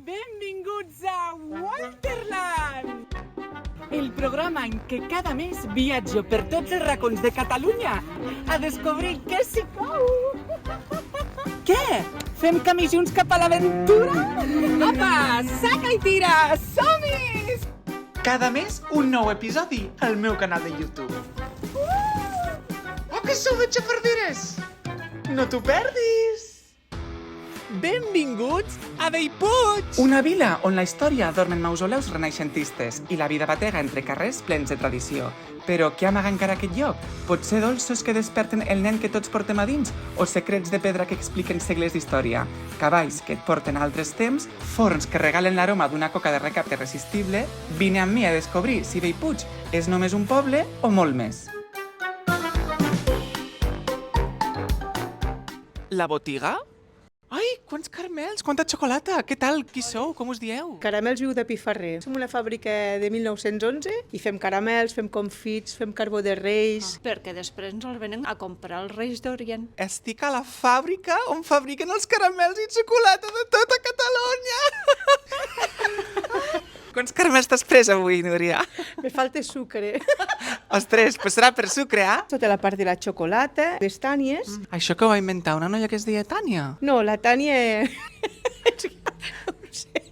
Benvinguts a Wonderland! El programa en què cada mes viatjo per tots els racons de Catalunya a descobrir què s'hi cou. Què? Fem camí junts cap a l'aventura? Apa, saca i tira! Som-hi! Cada mes un nou episodi al meu canal de YouTube. Oh, que sou de xafarderes! No t'ho perdis! Benvinguts a Bellpuig! Una vila on la història dormen mausoleus renaixentistes i la vida batega entre carrers plens de tradició. Però què amaga encara aquest lloc? Potser dolços que desperten el nen que tots portem a dins? O secrets de pedra que expliquen segles d'història? Cavalls que et porten a altres temps? Forns que regalen l'aroma d'una coca de recapte irresistible? Vine amb mi a descobrir si Bellpuig és només un poble o molt més. La botiga? Ai, quants caramels, quanta xocolata! Què tal? Qui sou? Com us dieu? Caramels Viu de Piferrer. Som una fàbrica de 1911 i fem caramels, fem confits, fem carbó de reis. Perquè després ens els venen a comprar els Reis d'Orient. Estic a la fàbrica on fabriquen els caramels i xocolata de tota Catalunya! Quants caramels t'has pres avui, Núria? Me falta sucre. Ostres, pues serà per sucre, eh? Tota la part de la xocolata, les tànies. Això que ho va inventar una noia que es deia Tània? No, la tània... no ho sé.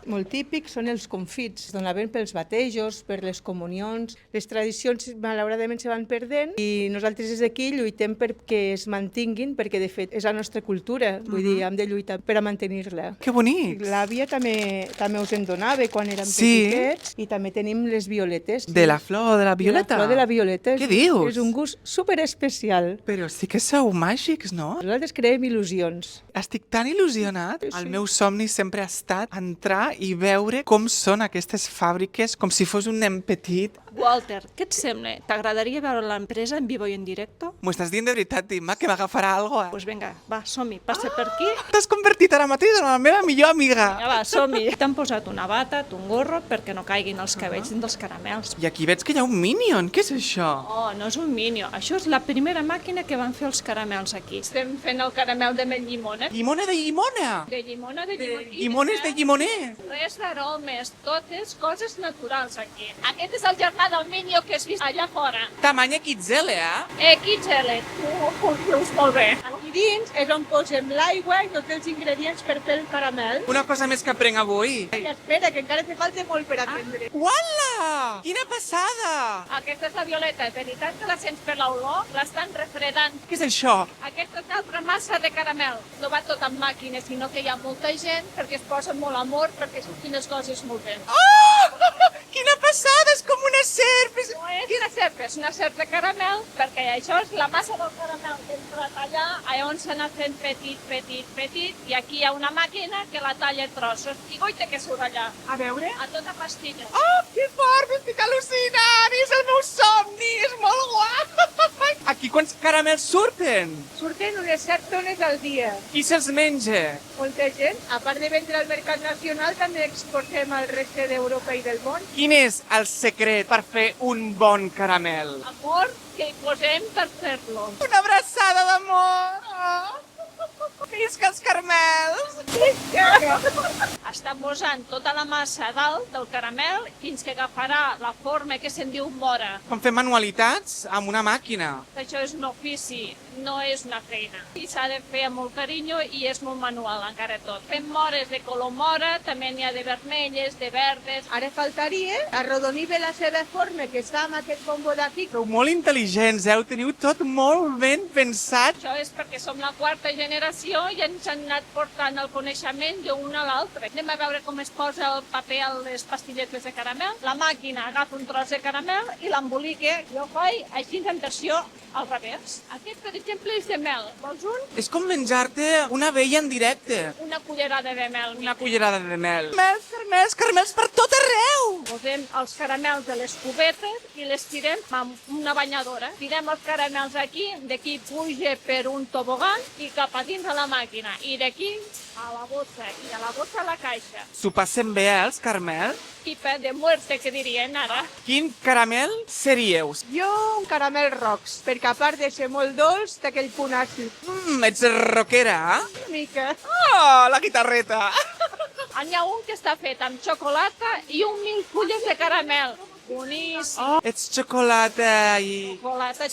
Molt típic són els confits, donaven pels batejos, per les comunions. Les tradicions malauradament se van perdent i nosaltres des d'aquí lluitem perquè es mantinguin, perquè de fet és la nostra cultura, vull dir, hem de lluitar per a mantenir-la. Que bonics! L'àvia també us en donava quan érem Sí? petitets i també tenim les violetes. De la flor de la violeta? De la flor de la violeta. Què dius? És un gust superespecial. Però sí que sou màgics, no? Nosaltres creem il·lusions. Estic tan il·lusionat. Sí. El meu somni sempre ha estat entrar i veure com són aquestes fàbriques, com si fos un nen petit. Walter, què et sembla? T'agradaria veure l'empresa en vivo i en directo? M'ho estàs dient de veritat, Imma, que m'agafarà alguna cosa? Doncs vinga, va, som-hi, passa per aquí. T'has convertit ara mateix en la meva millor amiga. Vinga, va, som-hi. T'han posat una bata, un gorro, perquè no caiguin els cabells dins dels caramels. I aquí veig que hi ha un Minion. Què és això? Oh, no és un Minion. Això és la primera màquina que van fer els caramels aquí. Estem fent el caramel de llimona. Llimona de llimona. De llimona, de llimona. Llimones de llimoner. Res d'aromes, totes coses naturals aquí. Aquest és el germà del Minion que has vist allà fora. Tamany XL, eh? XL, tu ho dius molt bé. Aquí dins és on posem l'aigua i tots els ingredients per fer el caramel. Una cosa més que aprenc avui. I espera, que encara te falta molt per aprendre. Uala! Quina passada! Aquesta és la violeta, de veritat que la sents per l'olor, l'estan refredant. Què és això? Aquesta és altra massa de caramel. No va tot amb màquines, sinó que hi ha molta gent perquè es posa molt amor, perquè surtin les coses molt bé. Oh! Quina passada! És com una serp! No és una serp, és una serp de caramel, perquè això és la massa del caramel que hem tallat allà on s'ha anat fent petit, petit, petit, i aquí hi ha una màquina que la talla a trossos. I goita que surt allà, A veure... a tota pastilla. Oh, que fort! M'estic al·lucinant! És el meu somni! És molt guap! Aquí quants caramels surten? Surten unes 7 tones al dia. Qui se'ls menja? Molta gent, a part de vendre al mercat nacional, també exportem al reste d'Europa i del món. Quin és el secret per fer un bon caramel? Amor que hi posem per fer-lo. Una abraçada d'amor! Oh. Visca els caramels! Està posant tota la massa a dalt del caramel fins que agafarà la forma que se'n diu mora. Com fer manualitats amb una màquina. Això és un ofici, no és una feina. I s'ha de fer amb molt carinyo i és molt manual encara tot. Fem mores de color mora, també n'hi ha de vermelles, de verdes. Ara faltaria arrodonir bé la seva forma, que està amb aquest bombo d'aquí. Sou molt intel·ligents, ho teniu tot molt ben pensat. Això és perquè som la quarta generació i ens han anat portant el coneixement d'un a l'altre. Anem a veure com es posa el paper a les pastilletes de caramel. La màquina agafa un tros de caramel i l'embolica. Jo faig així en versió al revés. Aquest, per exemple, és de mel. Vols un? És com menjar-te una abella en directe. Una cullerada de mel. Una cullerada de mel. Caramels, caramels, caramels per tot arreu! Posem els caramels de les cubetes i les tirem amb una banyadora. Tirem els caramels aquí, d'aquí puja per un tobogan i cap a dins a la màquina. I d'aquí a la bossa i a la bossa a la caixa. S'ho passem bé, els caramels? Tipa de muerte, que dirien ara. Quin caramel seríeu? Jo un caramel rox, perquè a part de ser molt dolç, té aquell punt àcid. Ets rockera, eh? Una mica. Oh, la guitarreta! N'hi ha un que està fet amb xocolata i un mil fulles de caramel. Boníssim. Oh, ets xocolata i... Xocolata.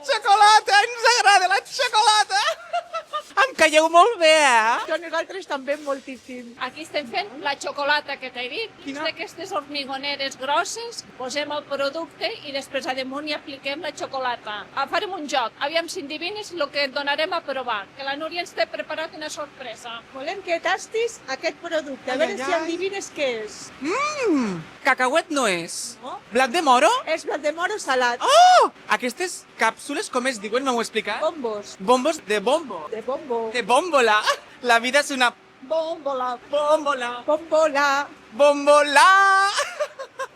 Xocolata! Ens agrada la xocolata! Em calleu molt bé, Que nosaltres també moltíssim. Aquí estem fent la xocolata que t'he dit. Quina? D'aquestes hormigoneres grosses, posem el producte i després a damunt hi apliquem la xocolata. Farem un joc. Aviam si endevines el que et donarem a provar. Que la Núria ens té preparat una sorpresa. Volem que tastis aquest producte, a Ai, veure ai, si ai. endevines què és. Cacauet no és. No? Blat de moro? És blat de moro salat. Oh! Aquestes càpsules, com es diuen? M'heu explicat? Bombos. Bombos de bombo. De bombo. De bòmbola. La vida és una Bòmbola. bòmbola. Bòmbola. Bòmbola!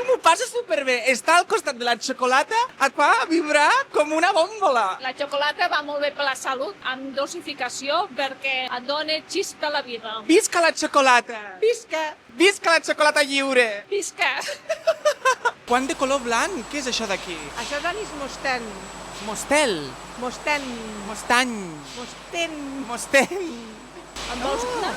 M'ho passa superbé. Està al costat de la xocolata, et fa vibrar com una bòmbola. La xocolata va molt bé per la salut, amb dosificació, perquè et dona xispa a la vida. Visca la xocolata! Visca. Visca la xocolata lliure! Visca! Quant de color blanc? Què és això d'aquí? Això és anís mostent. Mostel. Mostent. Mostany. Mostent. Mosten. En vols una?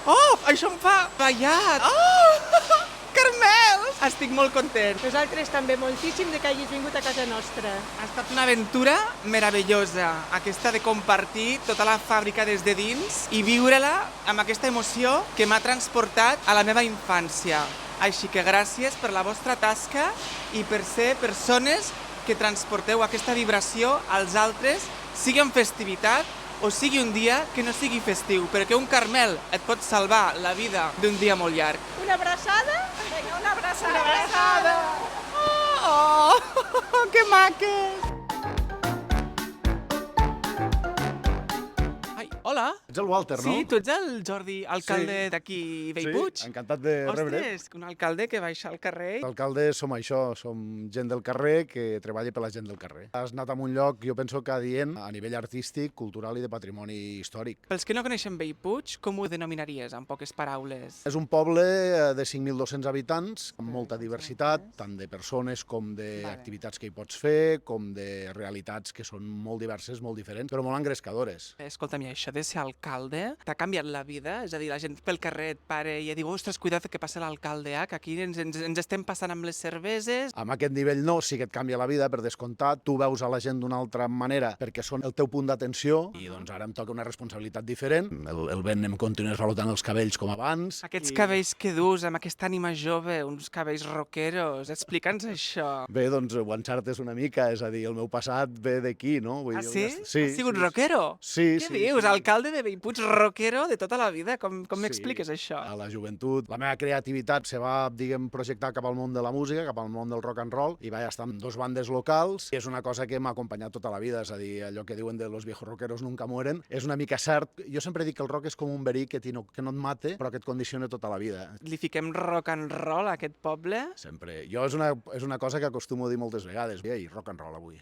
Oh, això em fa ballat. Oh, Carmel! Estic molt content. Nosaltres també moltíssim de que hagis vingut a casa nostra. Ha estat una aventura meravellosa, aquesta de compartir tota la fàbrica des de dins i viure-la amb aquesta emoció que m'ha transportat a la meva infància. Així que gràcies per la vostra tasca i per ser persones que transporteu aquesta vibració als altres, sigui en festivitat o sigui un dia que no sigui festiu, perquè un Carmel et pot salvar la vida d'un dia molt llarg. Una abraçada? Vinga, una abraçada. Una abraçada! Oh, que maques! Ai, hola! Ets el Walter, no? Sí, tu ets el Jordi, alcalde d'aquí Bellpuig? Sí, encantat de rebre. Ostres, un alcalde que baixa al carrer. L'alcalde som això, som gent del carrer que treballa per la gent del carrer. Has anat a un lloc, jo penso que adient a nivell artístic, cultural i de patrimoni històric. Pels que no coneixen Bellpuig, com ho denominaries, en poques paraules? És un poble de 5.200 habitants, amb molta diversitat, tant de persones com d'activitats que hi pots fer, com de realitats que són molt diverses, molt diferents, però molt engrescadores. Escolta'm, i això de ser alcalde t'ha canviat la vida? És a dir, la gent pel carrer et pare i et diu ostres, cuida't que passa l'alcalde, que aquí ens estem passant amb les cerveses. Amb aquest nivell no, sí que et canvia la vida, per descomptat. Tu veus a la gent d'una altra manera perquè són el teu punt d'atenció i doncs ara em toca una responsabilitat diferent. El vent em continues valotant els cabells com abans. Aquests cabells que dus, amb aquesta ànima jove, uns cabells rockeros, explica'ns això. Bé, doncs ho encertes una mica, és a dir, el meu passat ve d'aquí, no? Vull dir, Sí? Sí. Has sigut rockero? Sí, Què sí. dius? Sí. Alcalde de Bellpuig, rockero de tota la vida? Com Sí. m'expliques això? A la joventut. La meva creativitat se va, diguem, projectar cap al món de la música, cap al món del rock and roll, i vaig estar amb dos bandes locals, i és una cosa que m'ha acompanyat tota la vida, és a dir, allò que diuen de los viejos rockeros nunca mueren, és una mica cert. Jo sempre dic que el rock és com un verí que no et mate, però que et condiciona tota la vida. Li fiquem rock and roll a aquest poble? Sempre. Jo és una cosa que acostumo a dir moltes vegades. Ei, rock and roll avui.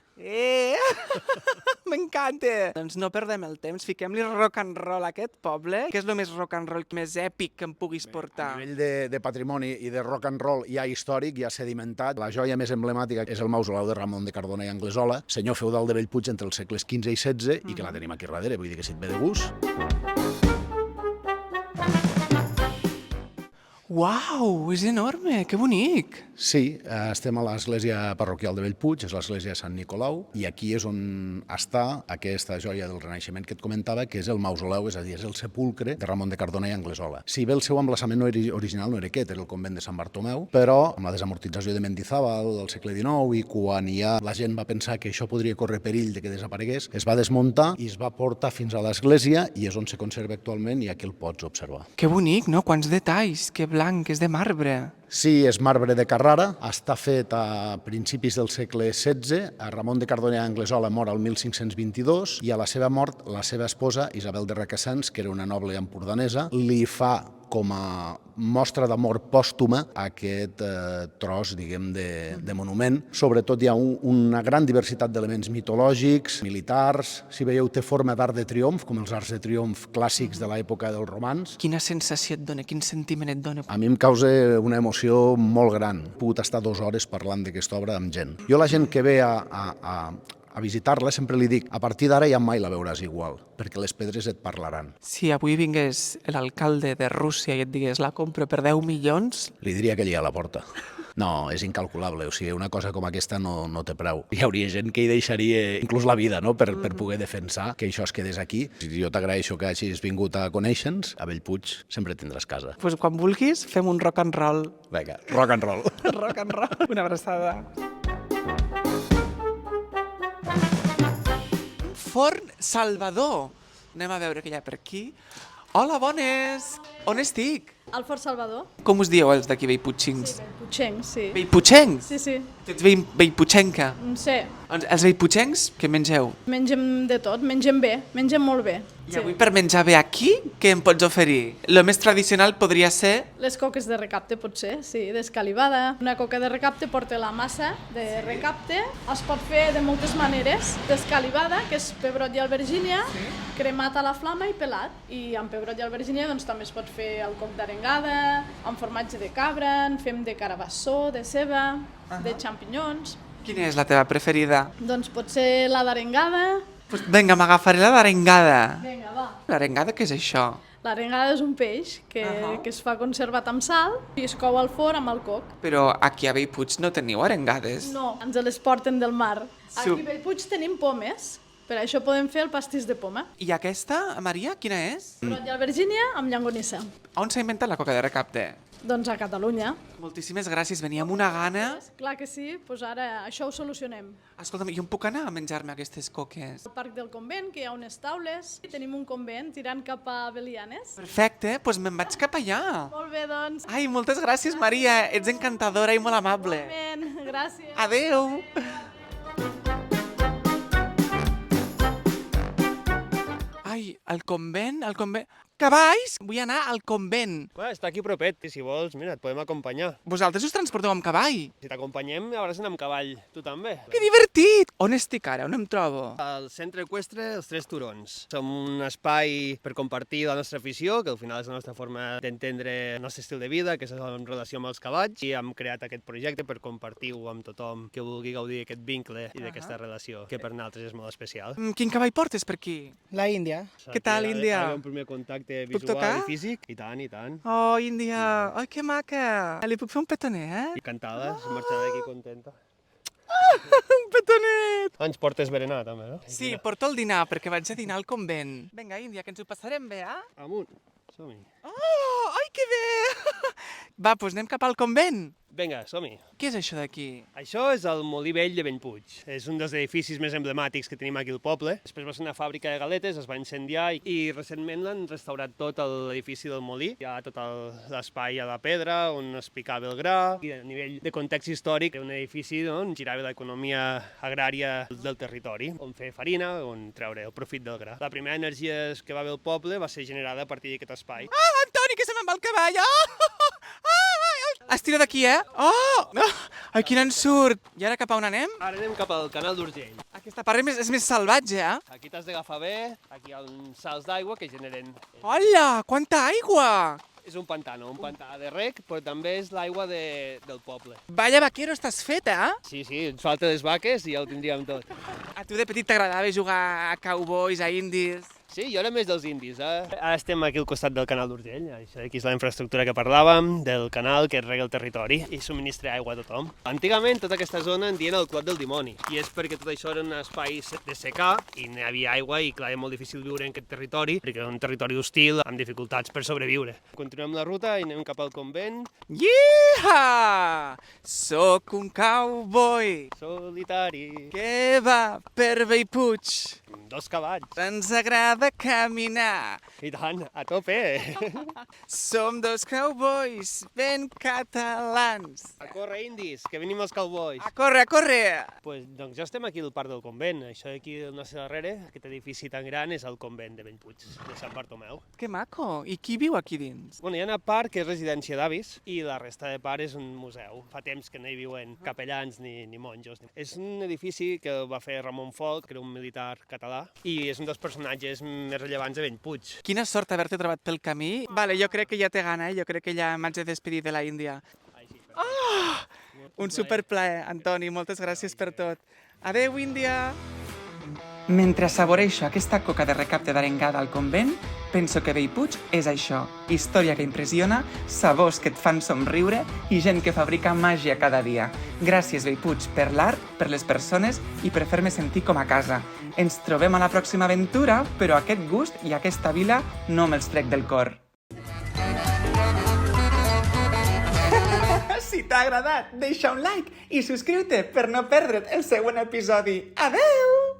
M'encanta! Doncs no perdem el temps, fiquem-li rock and roll a aquest poble. Què és el més rock and roll, més èpic que em puguis portar? A nivell de patrimoni i de rock and roll ja històric, ja sedimentat, la joia més emblemàtica és el mausoleu de Ramon de Cardona i Anglesola, senyor feudal de Bellpuig entre els segles XV i XVI, i que la tenim aquí darrere, vull dir que si et ve de gust. Uau, és enorme, que bonic! Sí, estem a l'església parroquial de Bellpuig, és l'església de Sant Nicolau, i aquí és on està aquesta joia del Renaixement que et comentava, que és el mausoleu, és a dir, és el sepulcre de Ramon de Cardona i Anglesola. Si bé el seu emplaçament original no era aquest, era el convent de Sant Bartomeu, però amb la desamortització de Mendizábal del segle XIX i quan ja la gent va pensar que això podria córrer perill de que desaparegués, es va desmuntar i es va portar fins a l'església i és on se conserva actualment i aquí el pots observar. Que bonic, no? Quants detalls, que blanc, és de marbre. Sí, és marbre de Carrara, està fet a principis del segle XVI. Ramon de Cardona i Anglesola mor al 1522 i a la seva mort la seva esposa, Isabel de Requesens, que era una noble empordanesa, li fa com a mostra d'amor pòstuma aquest tros, diguem, de monument. Sobretot hi ha una gran diversitat d'elements mitològics, militars. Si veieu, té forma d'arc de triomf, com els arcs de triomf clàssics de l'època dels romans. Quina sensació et dona, quin sentiment et dona? A mi em causa una emoció molt gran. He pogut estar 2 hores parlant d'aquesta obra amb gent. Jo la gent que ve a a visitar-la, sempre li dic, a partir d'ara ja mai la veuràs igual, perquè les pedres et parlaran. Si avui vingués l'alcalde de Rússia i et digués la compro per 10 milions, Li diria que allà a la porta. No, és incalculable, o sigui, una cosa com aquesta no té preu. Hi hauria gent que hi deixaria inclús la vida, no?, per poder defensar que això es quedés aquí. Si jo t'agraeixo que hagis vingut a conèixer-nos, a Bellpuig sempre tindràs casa. doncs quan vulguis fem un rock and roll. Vinga, rock and roll. Rock and roll. Una abraçada. Forn Salvador. Anem a veure què hi ha per aquí. Hola, bones! On estic? Al Fort Salvador? Com us dieu els d'aquí, Bellputxins? Bellputxencs, sí. Bellputxencs? Sí, sí. Tu ets bellputxenca? Sí. Els bellputxencs, què mengeu? Mengem de tot, mengem bé, mengem molt bé. I avui per menjar bé aquí, què em pots oferir? Lo més tradicional podria ser... Les coques de recapte, potser, sí, d'escalivada. Una coca de recapte porta la massa de recapte. Es pot fer de moltes maneres. D'escalivada, que és pebrot i albergínia, cremat a la flama i pelat. I amb pebrot i albergínia doncs, també es pot fer el coc d'arengada, amb formatge de cabra, en fem de carabassó, de ceba, de xampinyons. Quina és la teva preferida? Doncs pot ser la d'arengada. Pues vinga, m'agafaré la d'arengada. Vinga, va. L'arengada, què és això? L'arengada és un peix que es fa conservat amb sal i es cou al forn amb el coc. Però aquí a Bellpuig no teniu arengades. No, ens les porten del mar. Aquí Sup. a Bellpuig tenim pomes, per això podem fer el pastís de poma. I aquesta, Maria, quina és? Brot i albergínia amb llonganissa. On s'ha inventat la coca de recapte? Doncs a Catalunya. Moltíssimes gràcies, venia amb una gana. Clar que sí, doncs ara això ho solucionem. Escolta'm, jo em puc anar a menjar-me aquestes coques? Al Parc del Convent, que hi ha unes taules, i tenim un convent tirant cap a Belianes. Perfecte, doncs me'n vaig cap allà. Molt bé, doncs. Ai, moltes gràcies, Maria, ets encantadora i molt amable. Ben, gràcies. Adeu. Ai, el convent, el convent... Cavalls? Vull anar al convent. Bueno, està aquí propet, i si vols, mira, et podem acompanyar. Vosaltres us transporteu amb cavall? Si t'acompanyem, hauràs d'anar amb cavall, tu també. Que divertit! On estic ara? On em trobo? Al centre eqüestre Els Tres Turons. Som un espai per compartir la nostra afició, que al final és la nostra forma d'entendre el nostre estil de vida, que és en relació amb els cavalls, i hem creat aquest projecte per compartir-ho amb tothom que vulgui gaudir d'aquest vincle i d'aquesta relació, que per nosaltres és molt especial. Quin cavall portes per aquí? La Índia. Què tal, Índia? Un primer contacte Puc visual tocar? i físic. I tant, i tant. Oh, Índia! Ai, que maca! Li puc fer un petonet, eh? I cantada, marxar d'aquí contenta. Un petonet! Ens portes berenar, també, no? Sí, porto el dinar, perquè vaig a dinar al convent. Vinga, Índia, que ens ho passarem bé, eh? Amunt, som-hi. Oh, ai, que bé! Va, doncs anem cap al convent. Vinga, som-hi. Què és això d'aquí? Això és el Molí Vell de Bellpuig. És un dels edificis més emblemàtics que tenim aquí al poble. Després va ser una fàbrica de galetes, es va incendiar i recentment l'han restaurat tot l'edifici del molí. Hi ha tot l'espai a la pedra on es picava el gra i a nivell de context històric un edifici on girava l'economia agrària del territori, on fer farina, on treure el profit del gra. La primera energia que va haver al poble va ser generada a partir d'aquest espai. Ah, Antoni, que se me'n va el cavall! Estira d'aquí, eh? Oh! Ai, quin ensurt! I ara cap a on anem? Ara anem cap al canal d'Urgell. Aquesta part és més salvatge, eh? Aquí t'has d'agafar bé, aquí hi ha uns salts d'aigua que generen... Hola, quanta aigua! És un pantà de rec, però també és l'aigua del poble. Vaya vaquero estàs fet, eh? Sí, ens falta les vaques i ja ho tindríem tot. A tu de petit t'agradava jugar a cowboys, a indis? Sí, jo era més dels indis, eh? Ara estem aquí al costat del canal d'Urgell, això aquí és la infraestructura que parlàvem, del canal que rega el territori i subministra aigua a tothom. Antigament tota aquesta zona en dien el Clot del Dimoni, i és perquè tot això era un espai de secà i n'hi havia aigua i clar, era molt difícil viure en aquest territori, perquè era un territori hostil amb dificultats per sobreviure. Continuem la ruta i anem cap al convent. Yeeha! Soc un cowboy Solitari. que va per Bellpuig. 2 cavalls. Ens agrada caminar. I tant, a tope. Som 2 cowboys ben catalans. A córrer, indis, que venim els cowboys. A córrer, a córrer! Doncs ja estem aquí al Parc del Convent. Això aquí al nostre darrere, aquest edifici tan gran, és el convent de Bellpuig, de Sant Bartomeu. Que maco! I qui viu aquí dins? Bueno, hi ha una part que és residència d'avis i la resta de part és un museu. Fa temps que no hi viuen capellans ni monjos. És un edifici que el va fer Ramon Folc, que era un militar català, i és un dels personatges més rellevants de Bellpuig. Quina sort haver-te trobat pel camí. Vale, jo crec que ja té gana, jo crec que ja m'haig de despedir de la Índia. Un superplaer, Antoni, moltes gràcies per tot. Adeu, Índia! Mentre assaboreixo aquesta coca de recapte d'arengada al convent, penso que Bellpuig és això, història que impressiona, sabors que et fan somriure i gent que fabrica màgia cada dia. Gràcies, Bellpuig, per l'art, per les persones i per fer-me sentir com a casa. Ens trobem a la pròxima aventura, però aquest gust i aquesta vila no me'ls trec del cor. Si t'ha agradat, deixa un like i subscriu-te per no perdre't el següent episodi. Adeu!